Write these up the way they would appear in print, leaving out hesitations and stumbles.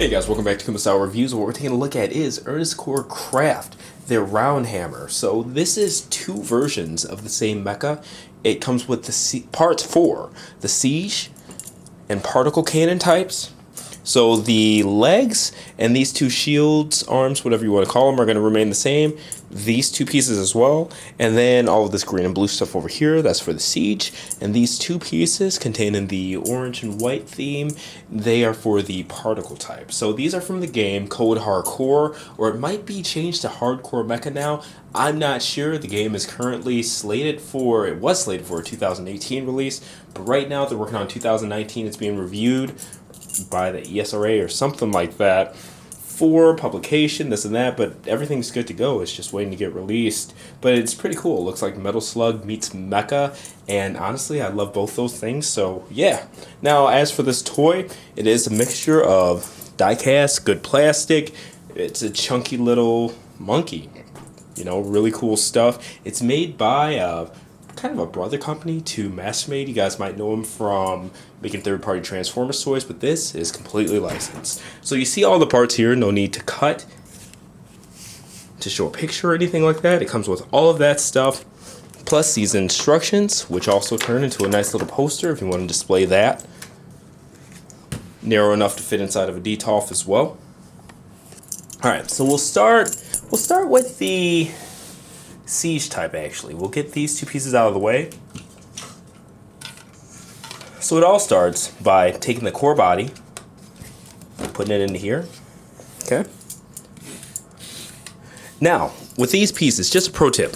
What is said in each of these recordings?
Hey guys, welcome back to Kuma Reviews. What we're taking a look at is Earnestcore Craft, their Roundhammer. So this is two versions of the same mecha. It comes with the parts for the Siege and Particle Cannon types. So the legs and these two shields, arms, whatever you want to call them, are going to remain the same. These two pieces as well. And then all of this green and blue stuff over here, that's for the Siege. And these two pieces containing the orange and white theme, they are for the particle type. So these are from the game Code Hardcore, or it might be changed to Hardcore Mecha now. I'm not sure. The game is currently it was slated for a 2018 release, but right now they're working on 2019. It's being reviewed by the ESRA or something like that for publication, this and that, but everything's good to go. It's just waiting to get released. But it's pretty cool. It looks like Metal Slug meets Mecha, and honestly, I love both those things, so yeah. Now, as for this toy, it is a mixture of die-cast, good plastic. It's a chunky little monkey. You know, really cool stuff. It's made by kind of a brother company to Mastermade. You guys might know him from making third-party Transformers toys, but this is completely licensed. So you see all the parts here, no need to cut to show a picture or anything like that. It comes with all of that stuff, plus these instructions, which also turn into a nice little poster if you want to display that. Narrow enough to fit inside of a DTOF as well. Alright, so we'll start with the Siege type, actually. We'll get these two pieces out of the way. So it all starts by taking the core body, putting it into here. Okay. Now, with these pieces, just a pro tip.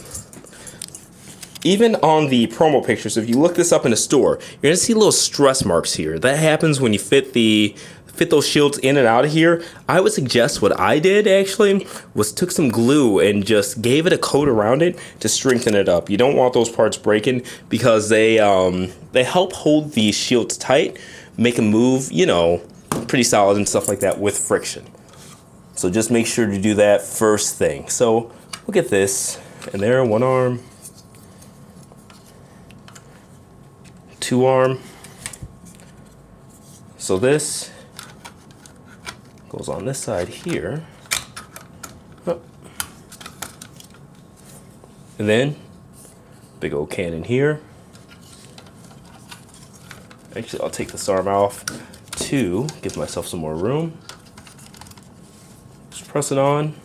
Even on the promo pictures, if you look this up in a store, you're going to see little stress marks here. That happens when you fit those shields in and out of here. I would suggest what I did actually was took some glue and just gave it a coat around it to strengthen it up. You don't want those parts breaking because they help hold the shields tight, make them move, you know, pretty solid and stuff like that with friction. So just make sure to do that first thing. So we'll get this in there, one arm, two arm. So this goes on this side here. And then big old cannon here. Actually, I'll take this arm off to give myself some more room. Just press it on.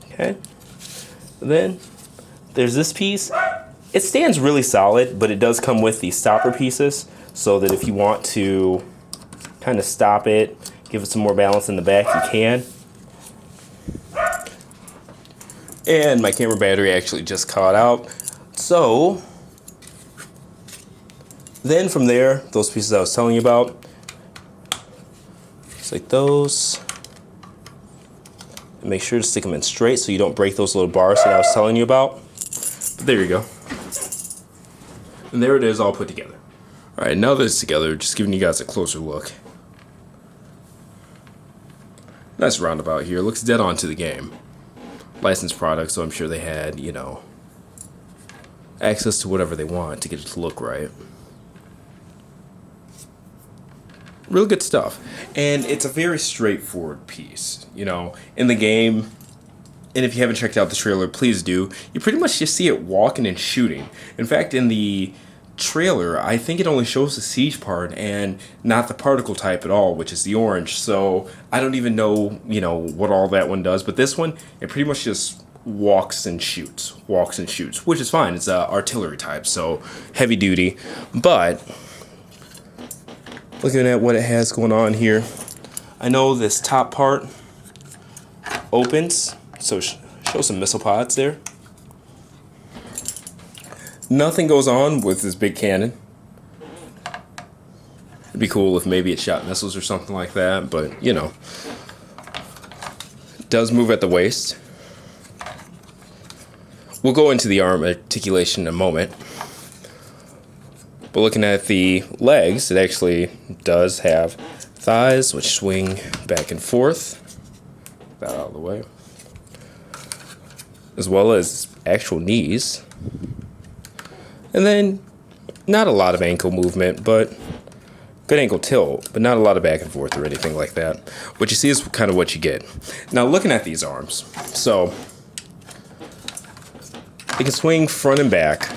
Okay. And then there's this piece. It stands really solid, but it does come with these stopper pieces so that if you want to kind of stop it, give it some more balance in the back, you can. And my camera battery actually just caught out. So then from there, those pieces I was telling you about, just like those. And make sure to stick them in straight so you don't break those little bars that I was telling you about. But there you go. And there it is, all put together. Alright, now that it's together, just giving you guys a closer look. Nice roundabout here. Looks dead on to the game. Licensed product, so I'm sure they had, you know, access to whatever they want to get it to look right. Real good stuff. And it's a very straightforward piece, you know, in the game. And if you haven't checked out the trailer, please do. You pretty much just see it walking and shooting. In fact, in the trailer, I think it only shows the Siege part and not the particle type at all, which is the orange. So I don't even know, you know, what all that one does. But this one, it pretty much just walks and shoots, which is fine. It's a artillery type, so heavy duty. But looking at what it has going on here, I know this top part opens. So show some missile pods there. Nothing goes on with this big cannon. It'd be cool if maybe it shot missiles or something like that, but you know. It does move at the waist. We'll go into the arm articulation in a moment. But looking at the legs, it actually does have thighs which swing back and forth. That out of the way. As well as actual knees. And then Not a lot of ankle movement, but good ankle tilt, but not a lot of back and forth or anything like that. What you see is kind of what you get. Now looking at these arms, so it can swing front and back.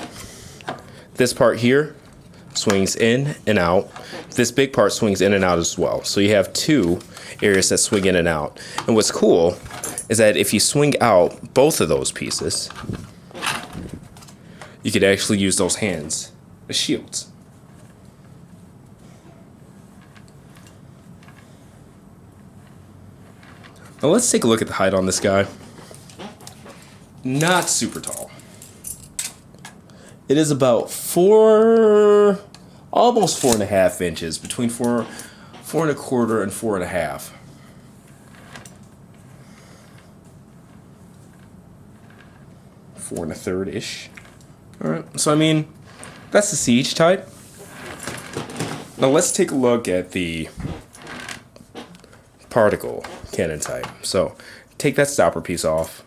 This part here swings in and out. This big part swings in and out as well. So you have two areas that swing in and out. And what's cool is that if you swing out both of those pieces, you could actually use those hands as shields. Now let's take a look at the height on this guy. Not super tall. It is about almost 4.5 inches, between 4.25 and 4.5. Four and a third ish. Alright, so I mean, that's the siege type. Now let's take a look at the particle cannon type. So take that stopper piece off.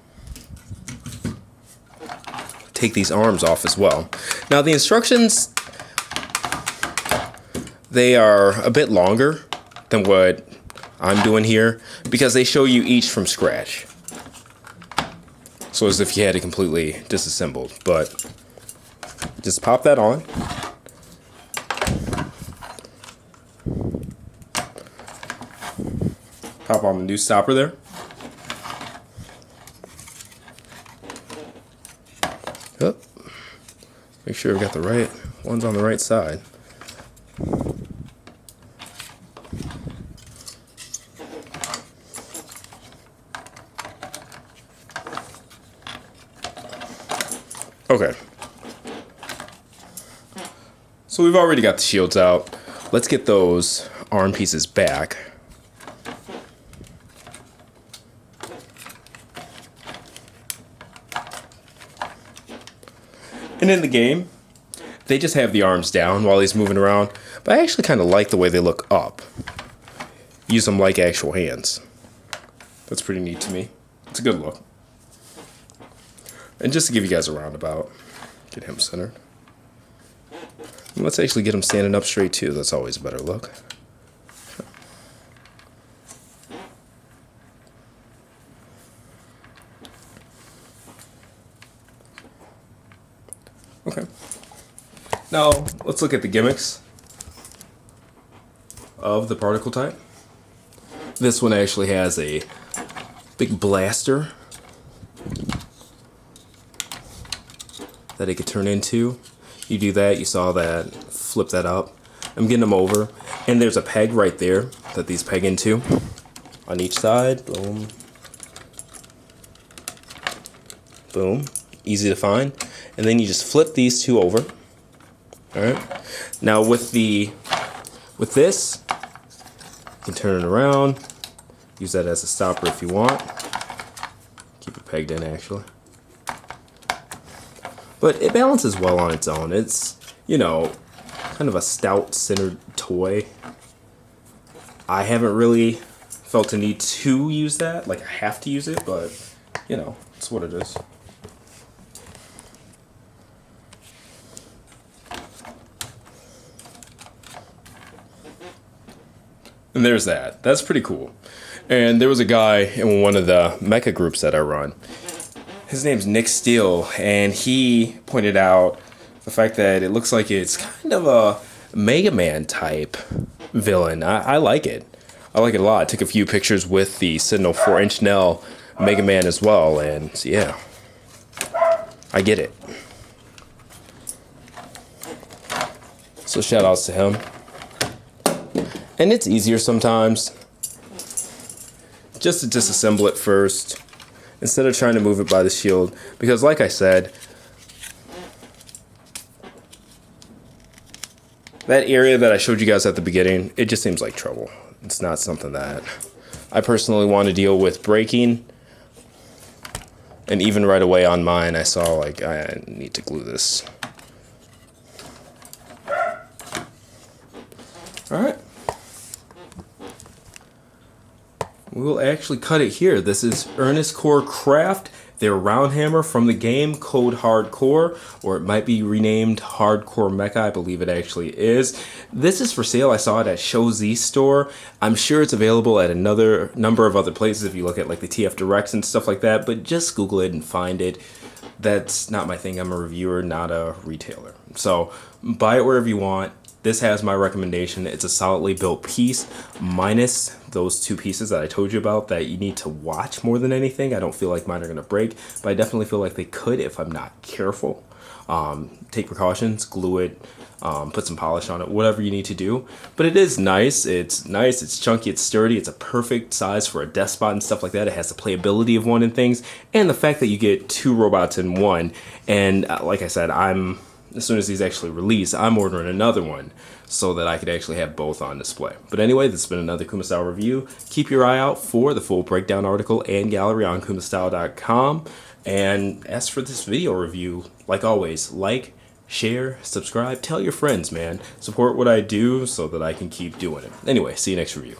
Take these arms off as well. Now the instructions, they are a bit longer than what I'm doing here because they show you each from scratch. So as if you had it completely disassembled, but just pop that on. Pop on the new stopper there. Oh, make sure we've got the right ones on the right side. Okay. So we've already got the shields out. Let's get those arm pieces back. And in the game, they just have the arms down while he's moving around. But I actually kind of like the way they look up. Use them like actual hands. That's pretty neat to me. It's a good look. And just to give you guys a roundabout, get him centered. And let's actually get him standing up straight too. That's always a better look. Okay. Now, let's look at the gimmicks of the particle type. This one actually has a big blaster that it could turn into. You do that, you saw that, flip that up. I'm getting them over, and there's a peg right there that these peg into on each side. Boom. Boom. Easy to find. And then you just flip these two over. Alright. Now with this, you can turn it around. Use that as a stopper if you want. Keep it pegged in actually. But it balances well on its own. It's, you know, kind of a stout centered toy. I haven't really felt a need to use that. Like I have to use it, but you know, it's what it is. And there's that. That's pretty cool. And there was a guy in one of the mecha groups that I run. His name's Nick Steele, and he pointed out the fact that it looks like it's kind of a Mega Man type villain. I like it. I like it a lot. I took a few pictures with the Sentinel 4-inch Nell Mega Man as well, and yeah, I get it. So shout outs to him. And it's easier sometimes just to disassemble it first instead of trying to move it by the shield, because like I said, that area that I showed you guys at the beginning, it just seems like trouble. It's not something that I personally want to deal with breaking. And even right away on mine, I saw like I need to glue this. Alright. We will actually cut it here. This is Earnestcore Craft. They're Roundhammer from the game Code Hardcore, or it might be renamed Hardcore Mecha. I believe it actually is. This is for sale. I saw it at Show Z store. I'm sure it's available at another number of other places if you look at like the TF Directs and stuff like that, but just Google it and find it. That's not my thing. I'm a reviewer, not a retailer. So buy it wherever you want. This has my recommendation. It's a solidly built piece, minus those two pieces that I told you about that you need to watch more than anything. I don't feel like mine are going to break, but I definitely feel like they could if I'm not careful. Take precautions, glue it, put some polish on it, whatever you need to do. But it is nice. It's nice. It's chunky. It's sturdy. It's a perfect size for a desk spot and stuff like that. It has the playability of one and things, and the fact that you get two robots in one. And like I said, as soon as these actually release, I'm ordering another one so that I could actually have both on display. But anyway, this has been another Kuma Style review. Keep your eye out for the full breakdown article and gallery on kumastyle.com. And as for this video review, like always, like, share, subscribe, tell your friends, man. Support what I do so that I can keep doing it. Anyway, see you next review.